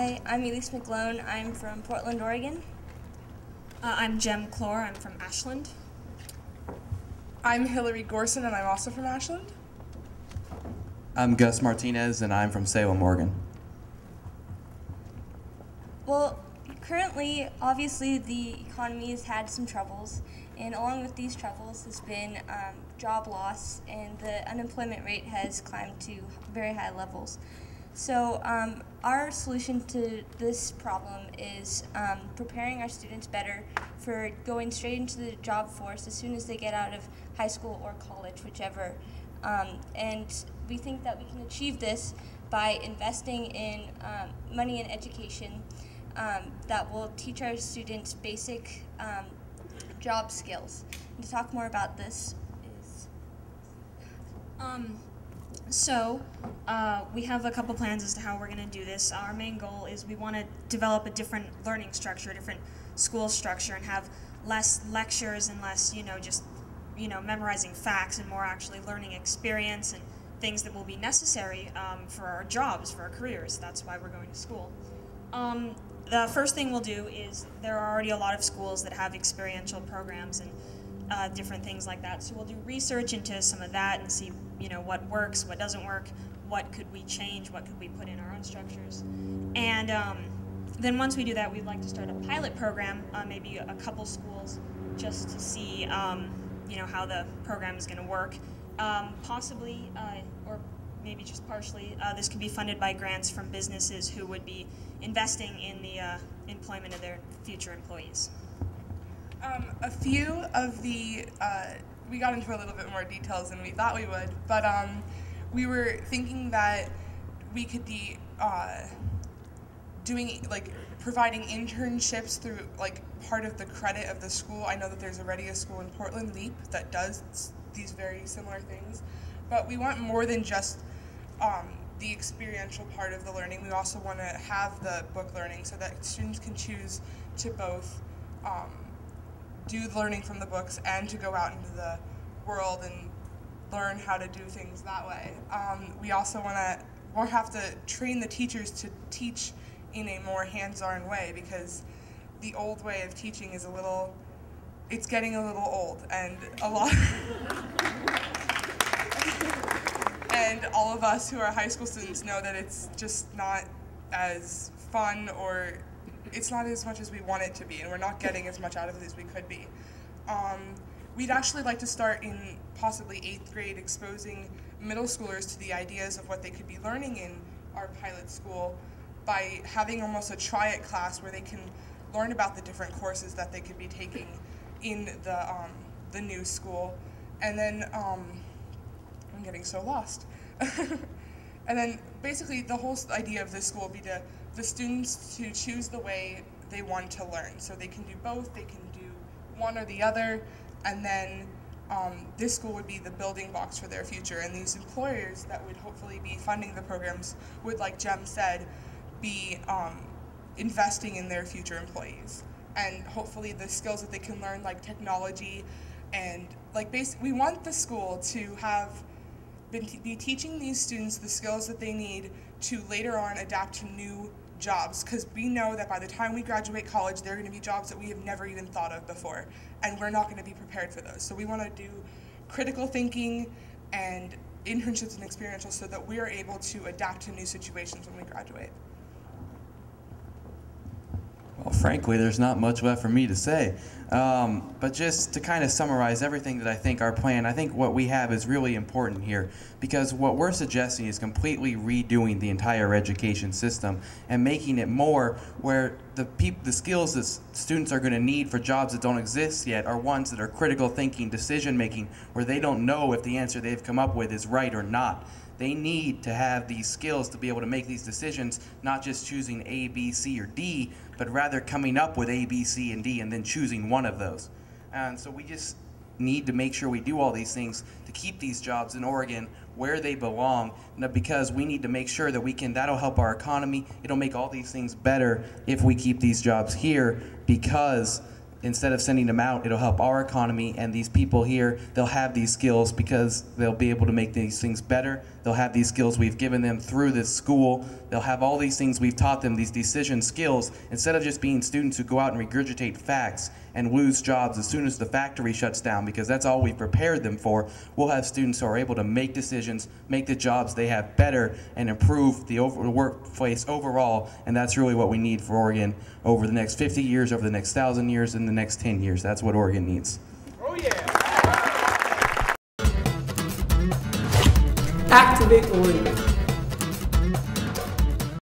Hi, I'm Elise McGlone. I'm from Portland, Oregon. I'm Jem Clore. I'm from Ashland. I'm Hillary Gorson, and I'm also from Ashland. I'm Gus Martinez, and I'm from Salem, Oregon. Well, currently, obviously, the economy has had some troubles, and along with these troubles has been job loss, and the unemployment rate has climbed to very high levels. So our solution to this problem is preparing our students better for going straight into the job force as soon as they get out of high school or college, whichever. And we think that we can achieve this by investing in money in education that will teach our students basic job skills. And to talk more about this is... We have a couple plans as to how we're going to do this. Our main goal is we want to develop a different learning structure, a different school structure, and have less lectures and less, just, memorizing facts, and more actually learning experience and things that will be necessary for our jobs, for our careers. That's why we're going to school. The first thing we'll do is there are already a lot of schools that have experiential programs and different things like that. So we'll do research into some of that and see, what works, what doesn't work, what could we change, what could we put in our own structures. And then once we do that, we'd like to start a pilot program, maybe a couple schools, just to see, how the program is going to work. Possibly, or maybe just partially, this could be funded by grants from businesses who would be investing in the employment of their future employees. A few of the, we got into a little bit more details than we thought we would, but we were thinking that we could be providing internships through part of the credit of the school. I know that there's already a school in Portland, LEAP, that does these very similar things, but we want more than just the experiential part of the learning. We also want to have the book learning so that students can choose to both do the learning from the books and to go out into the world and learn how to do things that way. We also we'll have to train the teachers to teach in a more hands-on way, because the old way of teaching is it's getting a little old, and and all of us who are high school students know that it's just not as fun, or it's not as much as we want it to be, and we're not getting as much out of it as we could be. We'd actually like to start in possibly 8th grade exposing middle schoolers to the ideas of what they could be learning in our pilot school by having almost a try-it class where they can learn about the different courses that they could be taking in the new school. And then, I'm getting so lost. And then basically the whole idea of this school would be the students to choose the way they want to learn. So they can do both, they can do one or the other, and then this school would be the building blocks for their future. And these employers that would hopefully be funding the programs would, like Jem said, be investing in their future employees. And hopefully the skills that they can learn, like technology, and we want the school to be teaching these students the skills that they need to later on adapt to new jobs, because we know that by the time we graduate college, there are going to be jobs that we have never even thought of before, and we're not going to be prepared for those. So we want to do critical thinking and internships and experiential so that we are able to adapt to new situations when we graduate. Well, frankly, there's not much left for me to say. But just to kind of summarize everything that I think our plan, I think what we have is really important here, because what we're suggesting is completely redoing the entire education system and making it more where the skills that students are going to need for jobs that don't exist yet are ones that are critical thinking, decision making, where they don't know if the answer they've come up with is right or not. They need to have these skills to be able to make these decisions, not just choosing A, B, C, or D, but rather coming up with A, B, C, and D and then choosing one of those. And so we just need to make sure we do all these things to keep these jobs in Oregon where they belong, because we need to make sure that that'll help our economy. It'll make all these things better if we keep these jobs here, because instead of sending them out, it'll help our economy, and these people here, they'll have these skills because they'll be able to make these things better. They'll have these skills we've given them through this school. They'll have all these things we've taught them, these decision skills, instead of just being students who go out and regurgitate facts and lose jobs as soon as the factory shuts down, because that's all we've prepared them for. We'll have students who are able to make decisions, make the jobs they have better, and improve the workplace overall, and that's really what we need for Oregon over the next 50 years, over the next 1,000 years, and the next 10 years. That's what Oregon needs. Oh yeah! Activate Oregon.